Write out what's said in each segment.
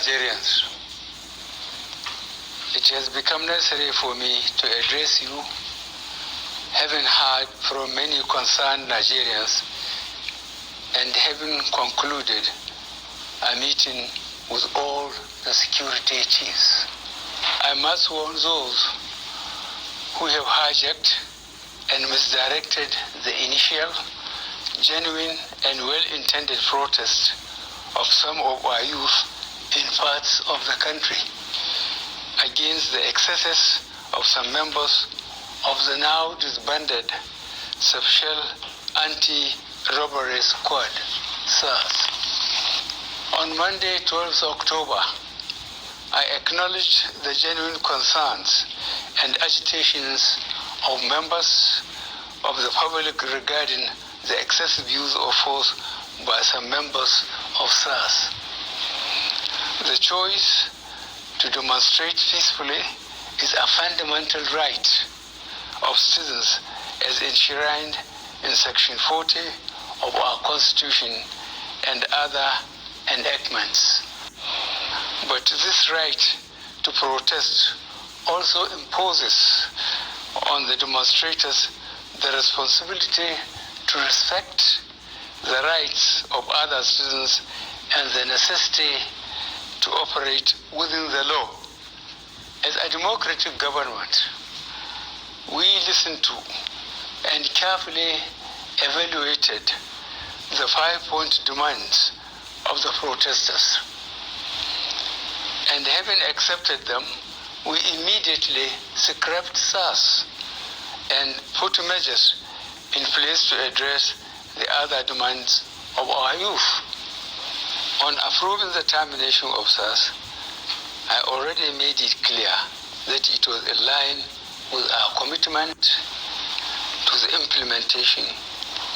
Nigerians, it has become necessary for me to address you, having heard from many concerned Nigerians and having concluded a meeting with all the security chiefs. I must warn those who have hijacked and misdirected the initial, genuine and well-intended protest of some of our youth in parts of the country against the excesses of some members of the now disbanded Special Anti-Robbery Squad, SARS. On Monday, 12th October, I acknowledged the genuine concerns and agitations of members of the public regarding the excessive use of force by some members of SARS. The choice to demonstrate peacefully is a fundamental right of citizens as enshrined in Section 40 of our Constitution and other enactments. But this right to protest also imposes on the demonstrators the responsibility to respect the rights of other citizens and the necessity to operate within the law. As a democratic government, we listened to and carefully evaluated the 5-point demands of the protesters. And having accepted them, we immediately scrapped SARS and put measures in place to address the other demands of our youth. On approving the termination of SARS, I already made it clear that it was in line with our commitment to the implementation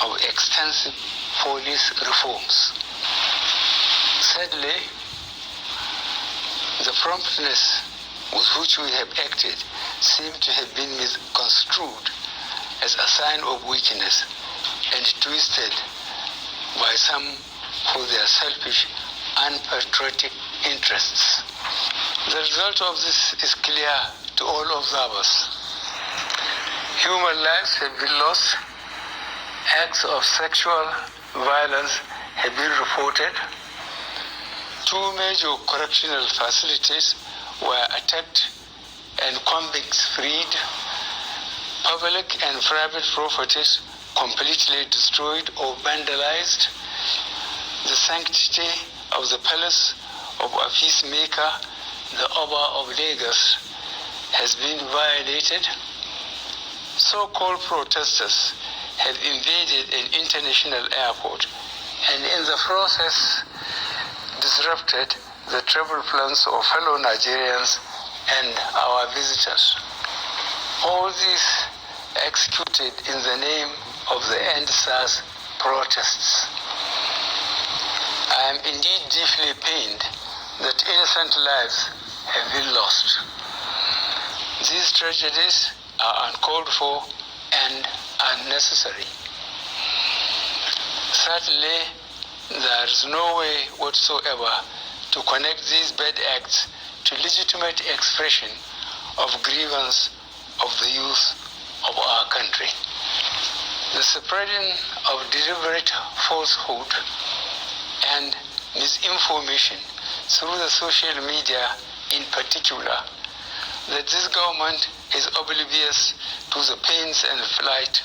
of extensive police reforms. Sadly, the promptness with which we have acted seemed to have been misconstrued as a sign of weakness and twisted by some for their selfish, unpatriotic interests. The result of this is clear to all observers. Human lives have been lost, acts of sexual violence have been reported, 2 major correctional facilities were attacked and convicts freed, public and private properties completely destroyed or vandalized, the sanctity of the palace of a peacemaker, the Oba of Lagos, has been violated. So-called protesters have invaded an international airport and in the process disrupted the travel plans of fellow Nigerians and our visitors. All this executed in the name of the End SARS protests. I am indeed deeply pained that innocent lives have been lost. These tragedies are uncalled for and unnecessary. Certainly, there is no way whatsoever to connect these bad acts to legitimate expression of grievance of the youth of our country. The spreading of deliberate falsehood and misinformation through the social media in particular, that this government is oblivious to the pains and plight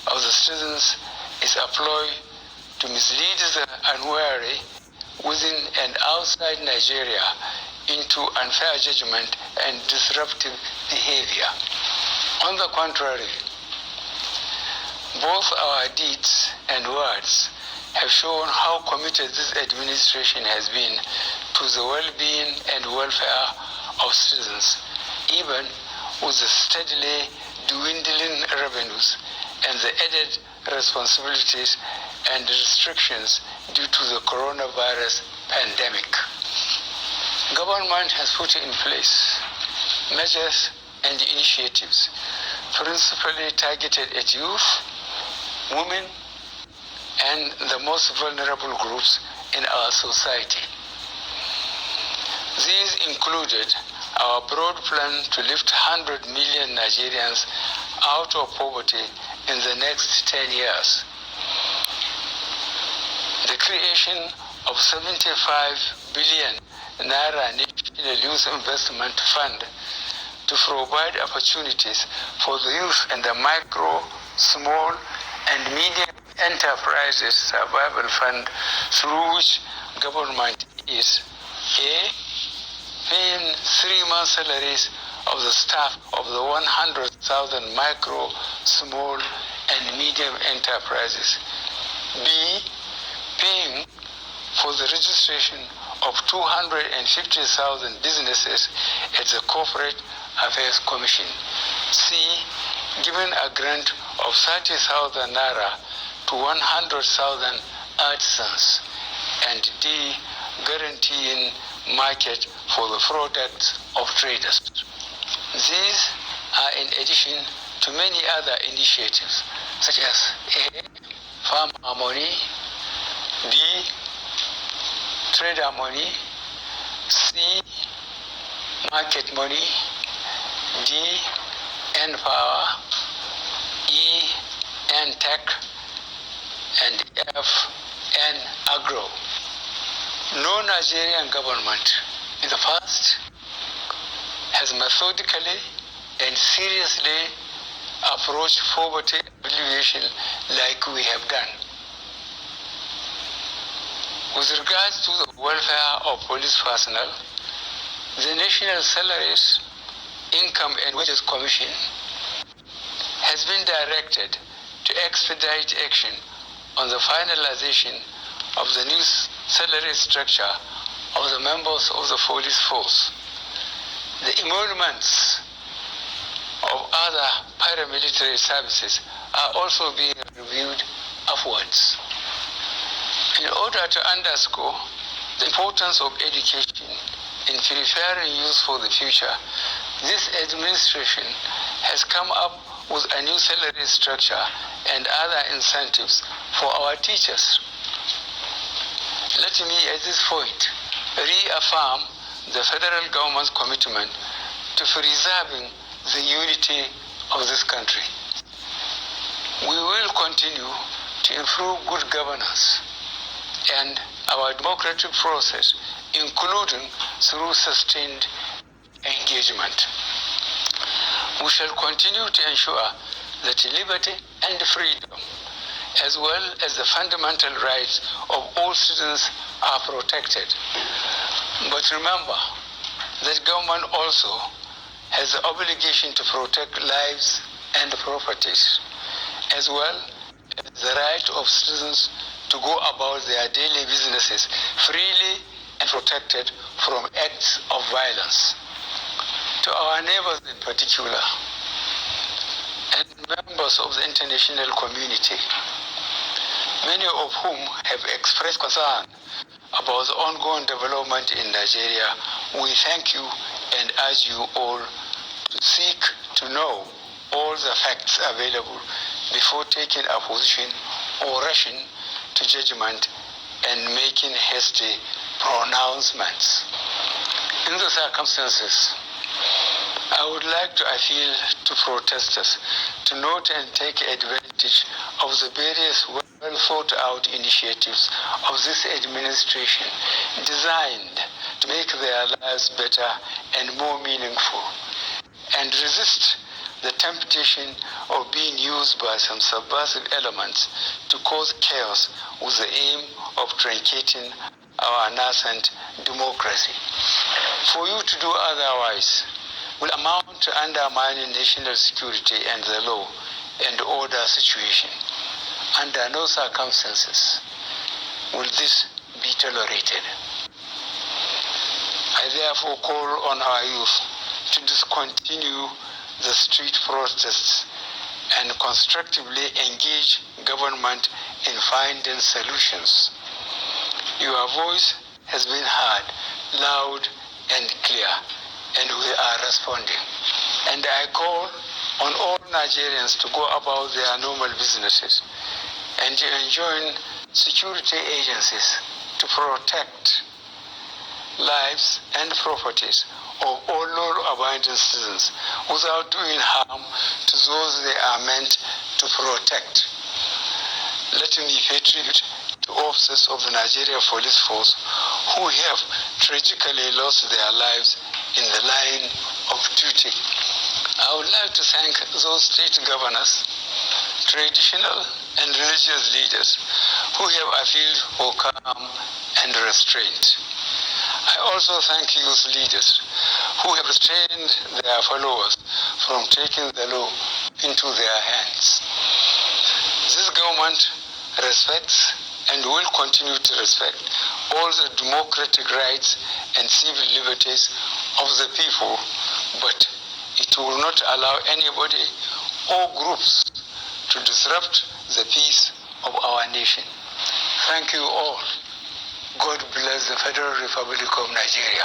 of the citizens is a ploy to mislead the unwary within and outside Nigeria into unfair judgment and disruptive behavior. On the contrary, both our deeds and words have shown how committed this administration has been to the well-being and welfare of citizens, even with the steadily dwindling revenues and the added responsibilities and restrictions due to the coronavirus pandemic. Government has put in place measures and initiatives principally targeted at youth, women, and the most vulnerable groups in our society. These included our broad plan to lift 100 million Nigerians out of poverty in the next 10 years. The creation of 75 billion Naira National Youth Investment Fund to provide opportunities for the youth and the micro, small, and medium enterprises survival fund, through which government is A, paying 3 months' salaries of the staff of the 100,000 micro, small, and medium enterprises. B, paying for the registration of 250,000 businesses at the Corporate Affairs Commission. C, giving a grant of 30,000 Naira to 100,000 artisans. And D, guaranteeing market for the products of traders. These are in addition to many other initiatives, such as A, farmer money, B, trader money, C, market money, D, N-Power, E, N-Tech, and F, N-Agro. No Nigerian government in the past has methodically and seriously approached poverty alleviation like we have done. With regards to the welfare of police personnel, the National Salaries, Income and Wages Commission has been directed to expedite action on the finalization of the new salary structure of the members of the police force. The emoluments of other paramilitary services are also being reviewed upwards. In order to underscore the importance of education in preparing youth for the future, this administration has come up with a new salary structure and other incentives for our teachers. Let me at this point reaffirm the federal government's commitment to preserving the unity of this country. We will continue to improve good governance and our democratic process, including through sustained engagement. We shall continue to ensure that liberty and freedom, as well as the fundamental rights of all citizens, are protected. But remember that government also has the obligation to protect lives and properties, as well as the right of citizens to go about their daily businesses freely and protected from acts of violence. To our neighbors in particular, and members of the international community, many of whom have expressed concern about the ongoing development in Nigeria, we thank you and urge you all to seek to know all the facts available before taking a position or rushing to judgment and making hasty pronouncements. In the circumstances, I would like to appeal to protesters to note and take advantage of the various well-thought-out initiatives of this administration designed to make their lives better and more meaningful, and resist the temptation of being used by some subversive elements to cause chaos with the aim of truncating our nascent democracy. For you to do otherwise will amount to undermining national security and the law and order situation. Under no circumstances will this be tolerated. I therefore call on our youth to discontinue the street protests and constructively engage government in finding solutions. Your voice has been heard loud and clear, and we are responding. And I call on all Nigerians to go about their normal businesses and to enjoin security agencies to protect lives and properties of all law-abiding citizens without doing harm to those they are meant to protect. Let me pay tribute to officers of the Nigeria Police Force who have tragically lost their lives in the line of duty. I would like to thank those state governors, traditional and religious leaders who have appealed for calm and restraint. I also thank youth leaders who have restrained their followers from taking the law into their hands. This government respects and will continue to respect all the democratic rights and civil liberties of the people, but it will not allow anybody or groups to disrupt the peace of our nation. Thank you all. God bless the Federal Republic of Nigeria.